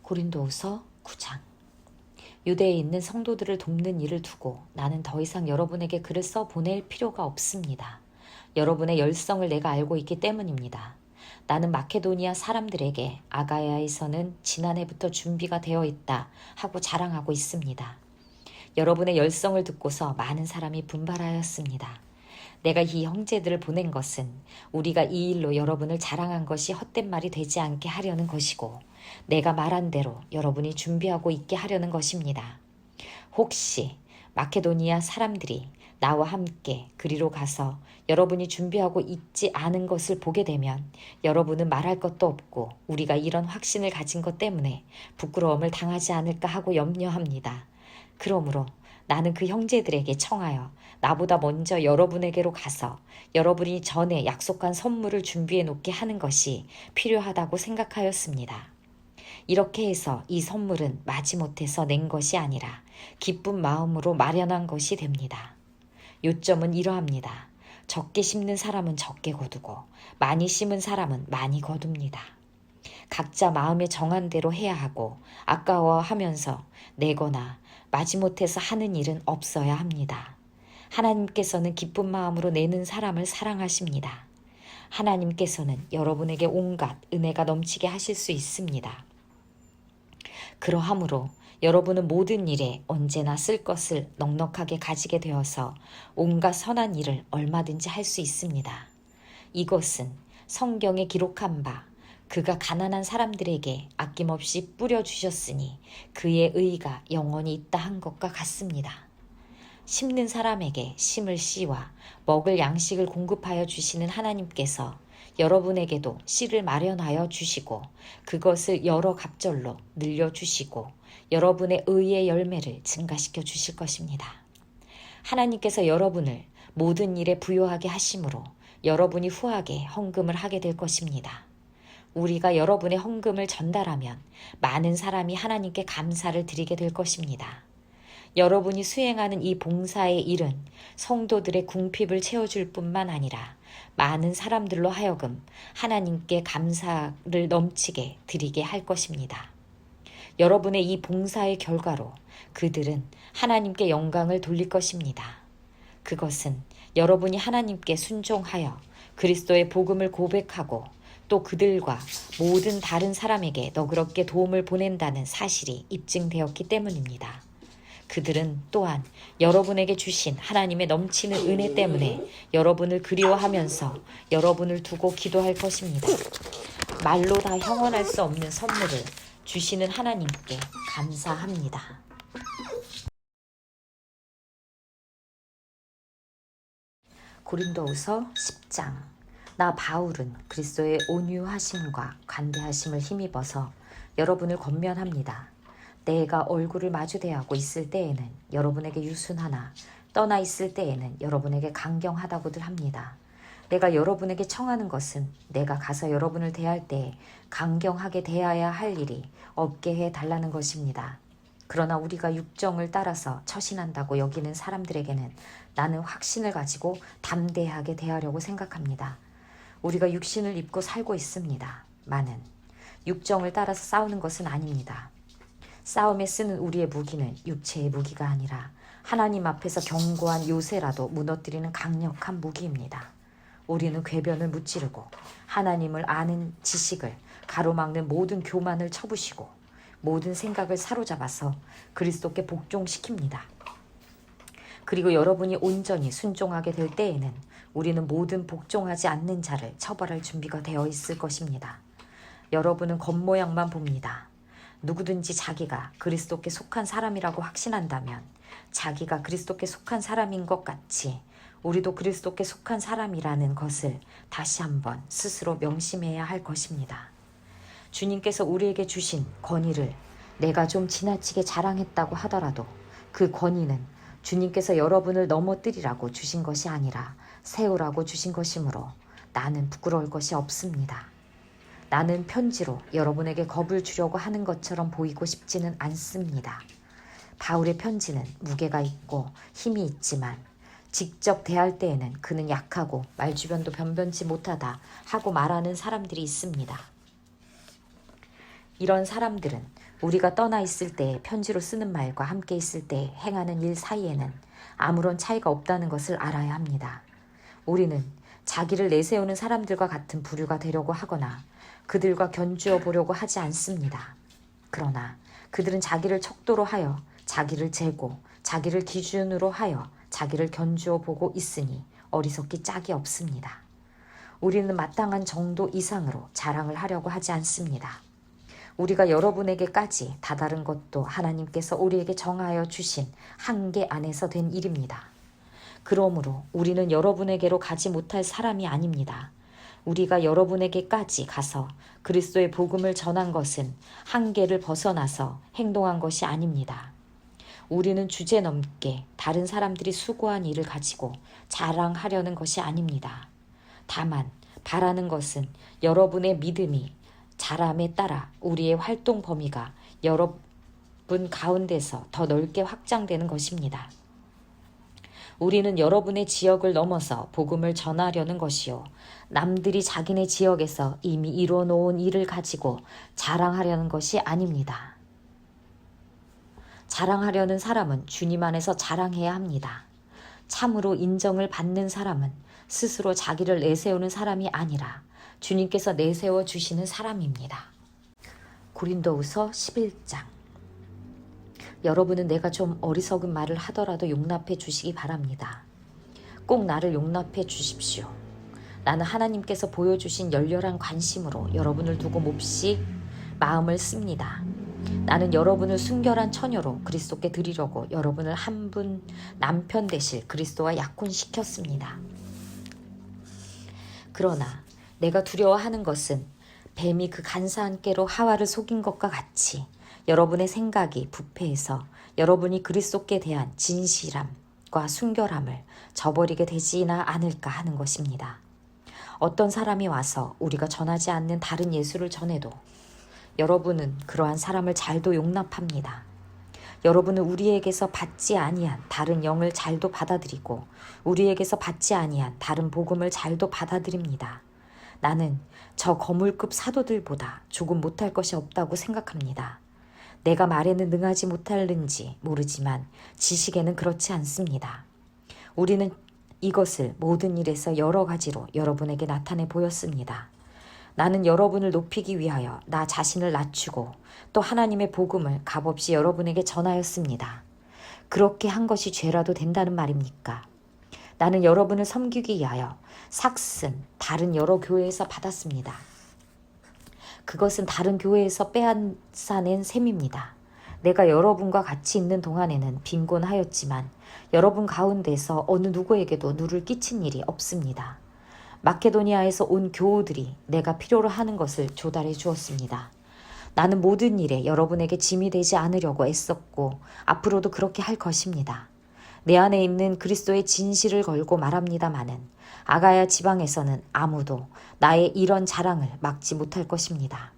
고린도후서 9장. 유대에 있는 성도들을 돕는 일을 두고 나는 더 이상 여러분에게 글을 써 보낼 필요가 없습니다. 여러분의 열성을 내가 알고 있기 때문입니다. 나는 마케도니아 사람들에게 아가야에서는 지난해부터 준비가 되어 있다 하고 자랑하고 있습니다. 여러분의 열성을 듣고서 많은 사람이 분발하였습니다. 내가 이 형제들을 보낸 것은 우리가 이 일로 여러분을 자랑한 것이 헛된 말이 되지 않게 하려는 것이고 내가 말한 대로 여러분이 준비하고 있게 하려는 것입니다. 혹시 마케도니아 사람들이 나와 함께 그리로 가서 여러분이 준비하고 있지 않은 것을 보게 되면 여러분은 말할 것도 없고 우리가 이런 확신을 가진 것 때문에 부끄러움을 당하지 않을까 하고 염려합니다. 그러므로 나는 그 형제들에게 청하여 나보다 먼저 여러분에게로 가서 여러분이 전에 약속한 선물을 준비해 놓게 하는 것이 필요하다고 생각하였습니다. 이렇게 해서 이 선물은 마지못해서 낸 것이 아니라 기쁜 마음으로 마련한 것이 됩니다. 요점은 이러합니다. 적게 심는 사람은 적게 거두고 많이 심은 사람은 많이 거둡니다. 각자 마음에 정한 대로 해야 하고 아까워하면서 내거나 마지못해서 하는 일은 없어야 합니다. 하나님께서는 기쁜 마음으로 내는 사람을 사랑하십니다. 하나님께서는 여러분에게 온갖 은혜가 넘치게 하실 수 있습니다. 그러하므로 여러분은 모든 일에 언제나 쓸 것을 넉넉하게 가지게 되어서 온갖 선한 일을 얼마든지 할 수 있습니다. 이것은 성경에 기록한 바 그가 가난한 사람들에게 아낌없이 뿌려주셨으니 그의 의가 영원히 있다 한 것과 같습니다. 심는 사람에게 심을 씨와 먹을 양식을 공급하여 주시는 하나님께서 여러분에게도 씨를 마련하여 주시고 그것을 여러 갑절로 늘려주시고 여러분의 의의 열매를 증가시켜 주실 것입니다. 하나님께서 여러분을 모든 일에 부요하게 하심으로 여러분이 후하게 헌금을 하게 될 것입니다. 우리가 여러분의 헌금을 전달하면 많은 사람이 하나님께 감사를 드리게 될 것입니다. 여러분이 수행하는 이 봉사의 일은 성도들의 궁핍을 채워줄 뿐만 아니라 많은 사람들로 하여금 하나님께 감사를 넘치게 드리게 할 것입니다. 여러분의 이 봉사의 결과로 그들은 하나님께 영광을 돌릴 것입니다. 그것은 여러분이 하나님께 순종하여 그리스도의 복음을 고백하고 또 그들과 모든 다른 사람에게 너그럽게 도움을 보낸다는 사실이 입증되었기 때문입니다. 그들은 또한 여러분에게 주신 하나님의 넘치는 은혜 때문에 여러분을 그리워하면서 여러분을 두고 기도할 것입니다. 말로 다 형언할 수 없는 선물을 주시는 하나님께 감사합니다. 고린도후서 10장. 나 바울은 그리스도의 온유하심과 관대하심을 힘입어서 여러분을 권면합니다. 내가 얼굴을 마주대하고 있을 때에는 여러분에게 유순하나 떠나 있을 때에는 여러분에게 강경하다고들 합니다. 내가 여러분에게 청하는 것은 내가 가서 여러분을 대할 때 강경하게 대해야 할 일이 없게 해달라는 것입니다. 그러나 우리가 육정을 따라서 처신한다고 여기는 사람들에게는 나는 확신을 가지고 담대하게 대하려고 생각합니다. 우리가 육신을 입고 살고 있습니다. 많은 육정을 따라서 싸우는 것은 아닙니다. 싸움에 쓰는 우리의 무기는 육체의 무기가 아니라 하나님 앞에서 견고한 요새라도 무너뜨리는 강력한 무기입니다. 우리는 궤변을 무찌르고 하나님을 아는 지식을 가로막는 모든 교만을 쳐부시고 모든 생각을 사로잡아서 그리스도께 복종시킵니다. 그리고 여러분이 온전히 순종하게 될 때에는 우리는 모든 복종하지 않는 자를 처벌할 준비가 되어 있을 것입니다. 여러분은 겉모양만 봅니다. 누구든지 자기가 그리스도께 속한 사람이라고 확신한다면 자기가 그리스도께 속한 사람인 것 같이 우리도 그리스도께 속한 사람이라는 것을 다시 한번 스스로 명심해야 할 것입니다. 주님께서 우리에게 주신 권위를 내가 좀 지나치게 자랑했다고 하더라도 그 권위는 주님께서 여러분을 넘어뜨리라고 주신 것이 아니라 세우라고 주신 것이므로 나는 부끄러울 것이 없습니다. 나는 편지로 여러분에게 겁을 주려고 하는 것처럼 보이고 싶지는 않습니다. 바울의 편지는 무게가 있고 힘이 있지만 직접 대할 때에는 그는 약하고 말주변도 변변치 못하다 하고 말하는 사람들이 있습니다. 이런 사람들은 우리가 떠나 있을 때 편지로 쓰는 말과 함께 있을 때 행하는 일 사이에는 아무런 차이가 없다는 것을 알아야 합니다. 우리는 자기를 내세우는 사람들과 같은 부류가 되려고 하거나 그들과 견주어 보려고 하지 않습니다. 그러나 그들은 자기를 척도로 하여 자기를 재고 자기를 기준으로 하여 자기를 견주어 보고 있으니 어리석기 짝이 없습니다. 우리는 마땅한 정도 이상으로 자랑을 하려고 하지 않습니다. 우리가 여러분에게까지 다다른 것도 하나님께서 우리에게 정하여 주신 한계 안에서 된 일입니다. 그러므로 우리는 여러분에게로 가지 못할 사람이 아닙니다. 우리가 여러분에게까지 가서 그리스도의 복음을 전한 것은 한계를 벗어나서 행동한 것이 아닙니다. 우리는 주제넘게 다른 사람들이 수고한 일을 가지고 자랑하려는 것이 아닙니다. 다만 바라는 것은 여러분의 믿음이 자람에 따라 우리의 활동 범위가 여러분 가운데서 더 넓게 확장되는 것입니다. 우리는 여러분의 지역을 넘어서 복음을 전하려는 것이요. 남들이 자기네 지역에서 이미 이루어 놓은 일을 가지고 자랑하려는 것이 아닙니다. 자랑하려는 사람은 주님 안에서 자랑해야 합니다. 참으로 인정을 받는 사람은 스스로 자기를 내세우는 사람이 아니라 주님께서 내세워 주시는 사람입니다. 고린도후서 11장. 여러분은 내가 좀 어리석은 말을 하더라도 용납해 주시기 바랍니다. 꼭 나를 용납해 주십시오. 나는 하나님께서 보여주신 열렬한 관심으로 여러분을 두고 몹시 마음을 씁니다. 나는 여러분을 순결한 처녀로 그리스도께 드리려고 여러분을 한 분 남편 되실 그리스도와 약혼시켰습니다. 그러나 내가 두려워하는 것은 뱀이 그 간사한 깨로 하와를 속인 것과 같이 여러분의 생각이 부패해서 여러분이 그리스도께 대한 진실함과 순결함을 저버리게 되지나 않을까 하는 것입니다. 어떤 사람이 와서 우리가 전하지 않는 다른 예수를 전해도 여러분은 그러한 사람을 잘도 용납합니다. 여러분은 우리에게서 받지 아니한 다른 영을 잘도 받아들이고 우리에게서 받지 아니한 다른 복음을 잘도 받아들입니다. 나는 저 거물급 사도들보다 조금 못할 것이 없다고 생각합니다. 내가 말에는 능하지 못할는지 모르지만 지식에는 그렇지 않습니다. 우리는 이것을 모든 일에서 여러 가지로 여러분에게 나타내 보였습니다. 나는 여러분을 높이기 위하여 나 자신을 낮추고 또 하나님의 복음을 값없이 여러분에게 전하였습니다. 그렇게 한 것이 죄라도 된다는 말입니까? 나는 여러분을 섬기기 위하여 삭슨 다른 여러 교회에서 받았습니다. 그것은 다른 교회에서 빼앗아낸 셈입니다. 내가 여러분과 같이 있는 동안에는 빈곤하였지만 여러분 가운데서 어느 누구에게도 누를 끼친 일이 없습니다. 마케도니아에서 온 교우들이 내가 필요로 하는 것을 조달해 주었습니다. 나는 모든 일에 여러분에게 짐이 되지 않으려고 애썼고 앞으로도 그렇게 할 것입니다. 내 안에 있는 그리스도의 진실을 걸고 말합니다마는 아가야 지방에서는 아무도 나의 이런 자랑을 막지 못할 것입니다.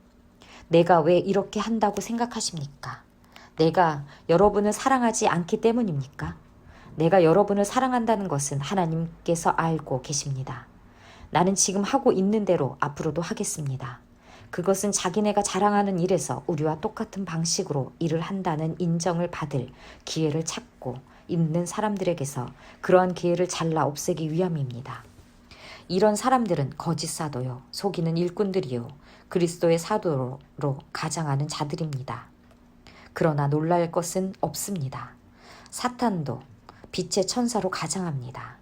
내가 왜 이렇게 한다고 생각하십니까? 내가 여러분을 사랑하지 않기 때문입니까? 내가 여러분을 사랑한다는 것은 하나님께서 알고 계십니다. 나는 지금 하고 있는 대로 앞으로도 하겠습니다. 그것은 자기네가 자랑하는 일에서 우리와 똑같은 방식으로 일을 한다는 인정을 받을 기회를 찾고 있는 사람들에게서 그러한 기회를 잘라 없애기 위함입니다. 이런 사람들은 거짓 사도요, 속이는 일꾼들이요, 그리스도의 사도로 가장하는 자들입니다. 그러나 놀랄 것은 없습니다. 사탄도 빛의 천사로 가장합니다.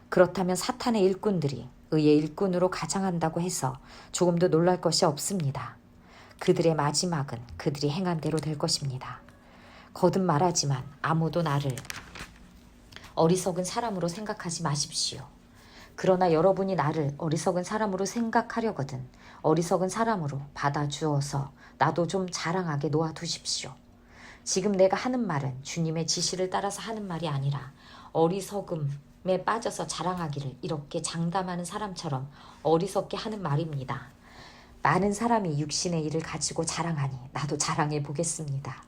그렇다면 사탄의 일꾼들이 의의 일꾼으로 가장한다고 해서 조금도 놀랄 것이 없습니다. 그들의 마지막은 그들이 행한 대로 될 것입니다. 거듭 말하지만 아무도 나를 어리석은 사람으로 생각하지 마십시오. 그러나 여러분이 나를 어리석은 사람으로 생각하려거든 어리석은 사람으로 받아주어서 나도 좀 자랑하게 놓아두십시오. 지금 내가 하는 말은 주님의 지시를 따라서 하는 말이 아니라 어리석음에 빠져서 자랑하기를 이렇게 장담하는 사람처럼 어리석게 하는 말입니다. 많은 사람이 육신의 일을 가지고 자랑하니 나도 자랑해 보겠습니다.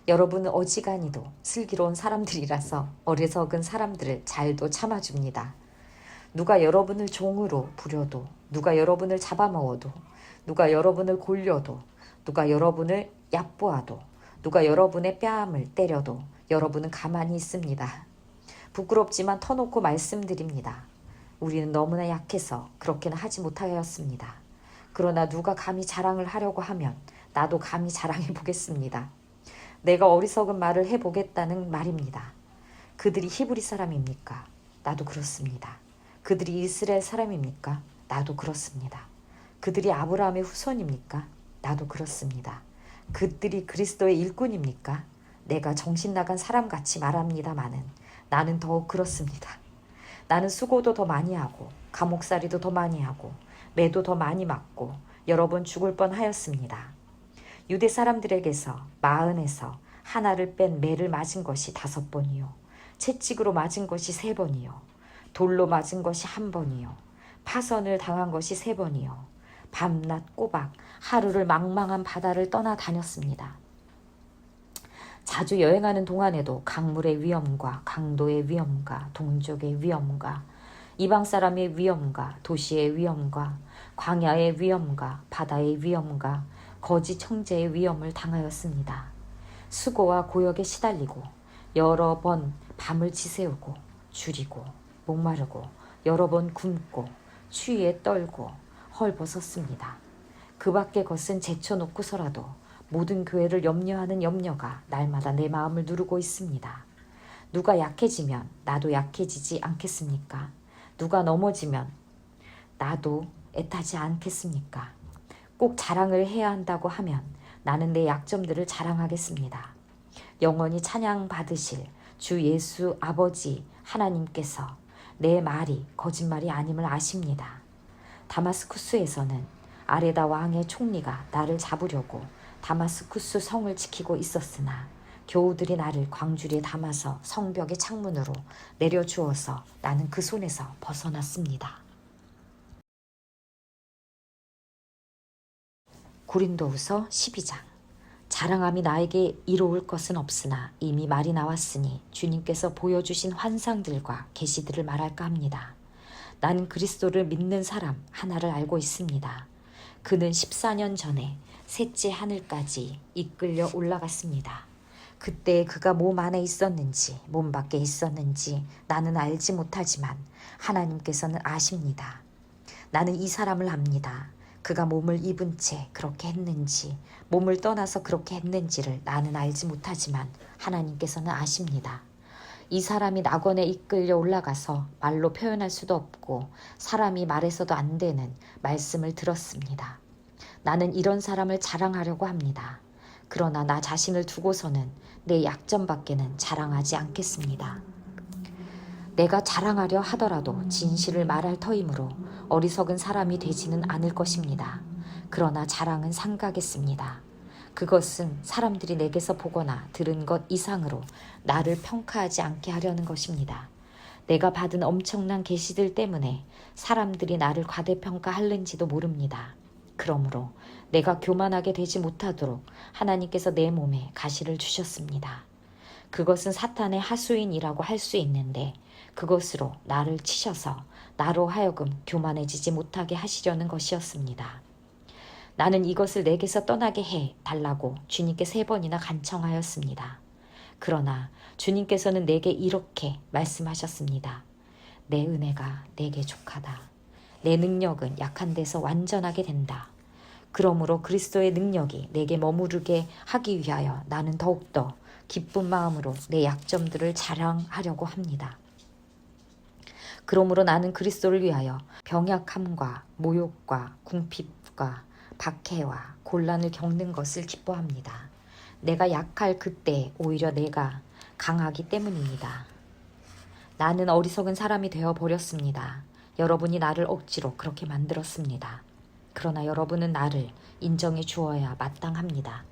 여러분은 어지간히도 슬기로운 사람들이라서 어리석은 사람들을 잘도 참아줍니다. 누가 여러분을 종으로 부려도, 누가 여러분을 잡아먹어도, 누가 여러분을 골려도, 누가 여러분을 얕보아도, 누가 여러분의 뺨을 때려도 여러분은 가만히 있습니다. 부끄럽지만 터놓고 말씀드립니다. 우리는 너무나 약해서 그렇게는 하지 못하였습니다. 그러나 누가 감히 자랑을 하려고 하면 나도 감히 자랑해 보겠습니다. 내가 어리석은 말을 해보겠다는 말입니다. 그들이 히브리 사람입니까? 나도 그렇습니다. 그들이 이스라엘 사람입니까? 나도 그렇습니다. 그들이 아브라함의 후손입니까? 나도 그렇습니다. 그들이 그리스도의 일꾼입니까? 내가 정신나간 사람같이 말합니다마는 나는 더욱 그렇습니다. 나는 수고도 더 많이 하고 감옥살이도 더 많이 하고 매도 더 많이 맞고 여러 번 죽을 뻔하였습니다. 유대 사람들에게서 마흔에서 하나를 뺀 매를 맞은 것이 5번이요, 채찍으로 맞은 것이 3번이요, 돌로 맞은 것이 1번이요, 파선을 당한 것이 3번이요, 밤낮 꼬박 하루를 망망한 바다를 떠나다녔습니다. 자주 여행하는 동안에도 강물의 위험과 강도의 위험과 동족의 위험과 이방 사람의 위험과 도시의 위험과 광야의 위험과 바다의 위험과 거짓 형제의 위험을 당하였습니다. 수고와 고역에 시달리고 여러 번 밤을 지새우고 줄이고 목마르고 여러 번 굶고 추위에 떨고 헐벗었습니다. 그 밖의 것은 제쳐놓고서라도 모든 교회를 염려하는 염려가 날마다 내 마음을 누르고 있습니다. 누가 약해지면 나도 약해지지 않겠습니까? 누가 넘어지면 나도 애타지 않겠습니까? 꼭 자랑을 해야 한다고 하면 나는 내 약점들을 자랑하겠습니다. 영원히 찬양 받으실 주 예수 아버지 하나님께서 내 말이 거짓말이 아님을 아십니다. 다마스쿠스에서는 아레다 왕의 총리가 나를 잡으려고 다마스쿠스 성을 지키고 있었으나 교우들이 나를 광주리에 담아서 성벽의 창문으로 내려주어서 나는 그 손에서 벗어났습니다. 고린도후서 12장. 자랑함이 나에게 이로울 것은 없으나 이미 말이 나왔으니 주님께서 보여주신 환상들과 계시들을 말할까 합니다. 나는 그리스도를 믿는 사람 하나를 알고 있습니다. 그는 14년 전에 셋째 하늘까지 이끌려 올라갔습니다. 그때 그가 몸 안에 있었는지 몸 밖에 있었는지 나는 알지 못하지만 하나님께서는 아십니다. 나는 이 사람을 압니다. 그가 몸을 입은 채 그렇게 했는지 몸을 떠나서 그렇게 했는지를 나는 알지 못하지만 하나님께서는 아십니다. 이 사람이 낙원에 이끌려 올라가서 말로 표현할 수도 없고 사람이 말해서도 안 되는 말씀을 들었습니다. 나는 이런 사람을 자랑하려고 합니다. 그러나 나 자신을 두고서는 내 약점밖에는 자랑하지 않겠습니다. 내가 자랑하려 하더라도 진실을 말할 터이므로 어리석은 사람이 되지는 않을 것입니다. 그러나 자랑은 삼가겠습니다. 그것은 사람들이 내게서 보거나 들은 것 이상으로 나를 평가하지 않게 하려는 것입니다. 내가 받은 엄청난 계시들 때문에 사람들이 나를 과대평가하는지도 모릅니다. 그러므로 내가 교만하게 되지 못하도록 하나님께서 내 몸에 가시를 주셨습니다. 그것은 사탄의 하수인이라고 할 수 있는데 그것으로 나를 치셔서 나로 하여금 교만해지지 못하게 하시려는 것이었습니다. 나는 이것을 내게서 떠나게 해 달라고 주님께 3번이나 간청하였습니다. 그러나 주님께서는 내게 이렇게 말씀하셨습니다. 내 은혜가 내게 족하다. 내 능력은 약한 데서 완전하게 된다. 그러므로 그리스도의 능력이 내게 머무르게 하기 위하여 나는 더욱더 기쁜 마음으로 내 약점들을 자랑하려고 합니다. 그러므로 나는 그리스도를 위하여 병약함과 모욕과 궁핍과 박해와 곤란을 겪는 것을 기뻐합니다. 내가 약할 그때 오히려 내가 강하기 때문입니다. 나는 어리석은 사람이 되어버렸습니다. 여러분이 나를 억지로 그렇게 만들었습니다. 그러나 여러분은 나를 인정해 주어야 마땅합니다.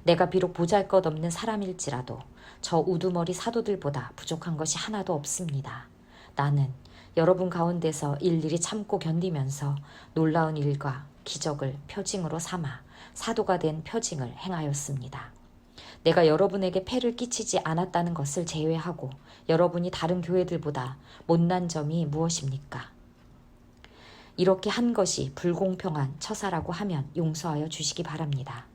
내가 비록 보잘것없는 사람일지라도 저 우두머리 사도들보다 부족한 것이 하나도 없습니다. 나는 여러분 가운데서 일일이 참고 견디면서 놀라운 일과 기적을 표징으로 삼아 사도가 된 표징을 행하였습니다. 내가 여러분에게 폐를 끼치지 않았다는 것을 제외하고 여러분이 다른 교회들보다 못난 점이 무엇입니까? 이렇게 한 것이 불공평한 처사라고 하면 용서하여 주시기 바랍니다.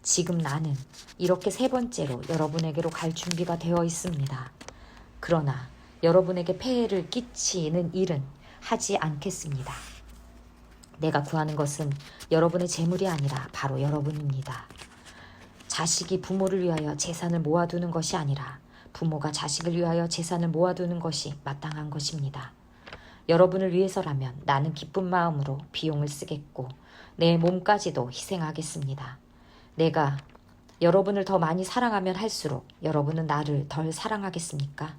지금 나는 이렇게 3번째로 여러분에게로 갈 준비가 되어 있습니다. 그러나 여러분에게 폐해를 끼치는 일은 하지 않겠습니다. 내가 구하는 것은 여러분의 재물이 아니라 바로 여러분입니다. 자식이 부모를 위하여 재산을 모아두는 것이 아니라 부모가 자식을 위하여 재산을 모아두는 것이 마땅한 것입니다. 여러분을 위해서라면 나는 기쁜 마음으로 비용을 쓰겠고 내 몸까지도 희생하겠습니다. 내가 여러분을 더 많이 사랑하면 할수록 여러분은 나를 덜 사랑하겠습니까?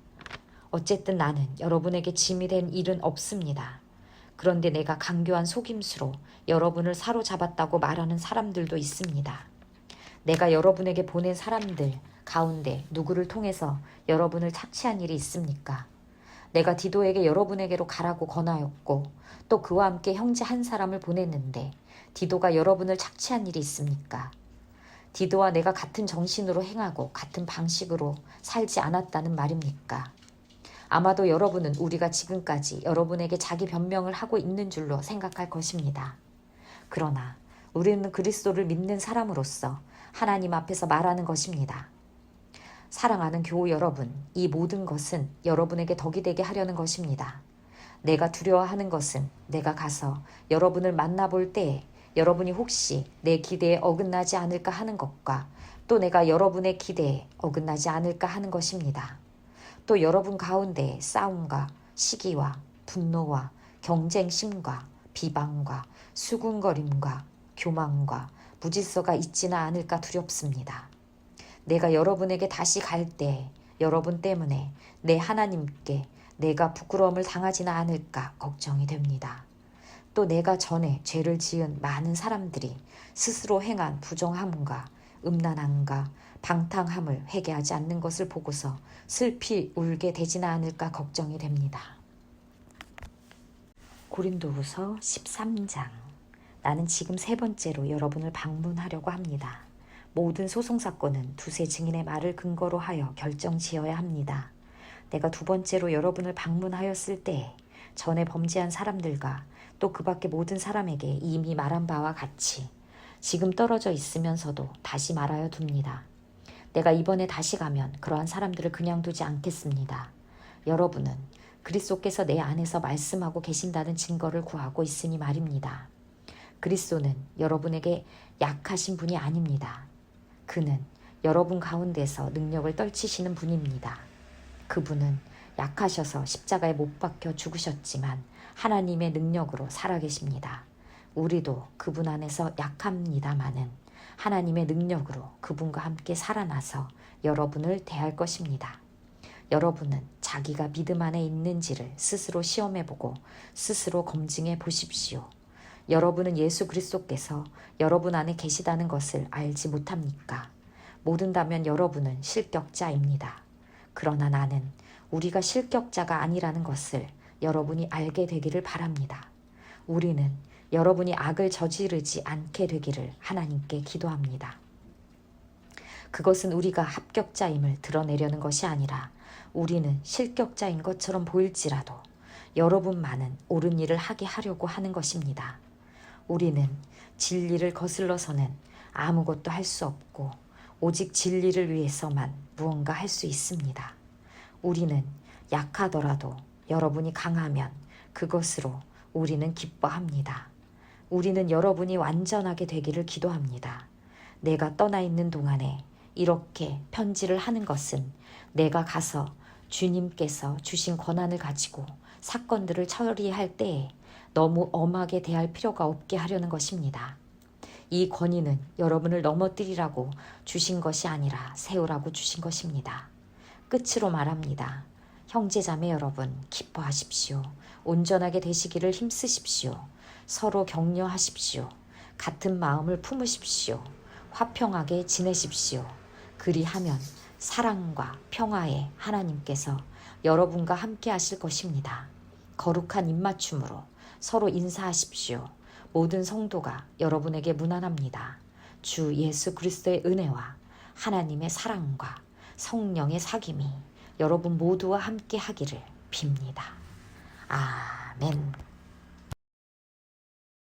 어쨌든 나는 여러분에게 짐이 된 일은 없습니다. 그런데 내가 강교한 속임수로 여러분을 사로잡았다고 말하는 사람들도 있습니다. 내가 여러분에게 보낸 사람들 가운데 누구를 통해서 여러분을 착취한 일이 있습니까? 내가 디도에게 여러분에게로 가라고 권하였고 또 그와 함께 형제 한 사람을 보냈는데 디도가 여러분을 착취한 일이 있습니까? 디도와 내가 같은 정신으로 행하고 같은 방식으로 살지 않았다는 말입니까? 아마도 여러분은 우리가 지금까지 여러분에게 자기 변명을 하고 있는 줄로 생각할 것입니다. 그러나 우리는 그리스도를 믿는 사람으로서 하나님 앞에서 말하는 것입니다. 사랑하는 교우 여러분, 이 모든 것은 여러분에게 덕이 되게 하려는 것입니다. 내가 두려워하는 것은 내가 가서 여러분을 만나볼 때에 여러분이 혹시 내 기대에 어긋나지 않을까 하는 것과 또 내가 여러분의 기대에 어긋나지 않을까 하는 것입니다. 또 여러분 가운데 싸움과 시기와 분노와 경쟁심과 비방과 수군거림과 교만과 무질서가 있지는 않을까 두렵습니다. 내가 여러분에게 다시 갈 때 여러분 때문에 내 하나님께 내가 부끄러움을 당하지는 않을까 걱정이 됩니다. 또 내가 전에 죄를 지은 많은 사람들이 스스로 행한 부정함과 음란함과 방탕함을 회개하지 않는 것을 보고서 슬피 울게 되지는 않을까 걱정이 됩니다. 고린도후서 13장. 나는 지금 3번째로 여러분을 방문하려고 합니다. 모든 소송사건은 두세 증인의 말을 근거로 하여 결정지어야 합니다. 내가 2번째로 여러분을 방문하였을 때 전에 범죄한 사람들과 또 그 밖의 모든 사람에게 이미 말한 바와 같이 지금 떨어져 있으면서도 다시 말하여 둡니다. 내가 이번에 다시 가면 그러한 사람들을 그냥 두지 않겠습니다. 여러분은 그리스도께서 내 안에서 말씀하고 계신다는 증거를 구하고 있으니 말입니다. 그리스도는 여러분에게 약하신 분이 아닙니다. 그는 여러분 가운데서 능력을 떨치시는 분입니다. 그분은 약하셔서 십자가에 못 박혀 죽으셨지만 하나님의 능력으로 살아계십니다. 우리도 그분 안에서 약합니다마는 하나님의 능력으로 그분과 함께 살아나서 여러분을 대할 것입니다. 여러분은 자기가 믿음 안에 있는지를 스스로 시험해보고 스스로 검증해 보십시오. 여러분은 예수 그리스도께서 여러분 안에 계시다는 것을 알지 못합니까? 모른다면 여러분은 실격자입니다. 그러나 나는 우리가 실격자가 아니라는 것을 여러분이 알게 되기를 바랍니다. 우리는 여러분이 악을 저지르지 않게 되기를 하나님께 기도합니다. 그것은 우리가 합격자임을 드러내려는 것이 아니라 우리는 실격자인 것처럼 보일지라도 여러분만은 옳은 일을 하게 하려고 하는 것입니다. 우리는 진리를 거슬러서는 아무것도 할 수 없고 오직 진리를 위해서만 무언가 할 수 있습니다. 우리는 약하더라도 여러분이 강하면 그것으로 우리는 기뻐합니다. 우리는 여러분이 완전하게 되기를 기도합니다. 내가 떠나 있는 동안에 이렇게 편지를 하는 것은 내가 가서 주님께서 주신 권한을 가지고 사건들을 처리할 때에 너무 엄하게 대할 필요가 없게 하려는 것입니다. 이 권위는 여러분을 넘어뜨리라고 주신 것이 아니라 세우라고 주신 것입니다. 끝으로 말합니다. 형제자매 여러분, 기뻐하십시오. 온전하게 되시기를 힘쓰십시오. 서로 격려하십시오. 같은 마음을 품으십시오. 화평하게 지내십시오. 그리하면 사랑과 평화의 하나님께서 여러분과 함께 하실 것입니다. 거룩한 입맞춤으로 서로 인사하십시오. 모든 성도가 여러분에게 문안합니다. 주 예수 그리스도의 은혜와 하나님의 사랑과 성령의 사귐이 여러분 모두와 함께 하기를 빕니다. 아멘.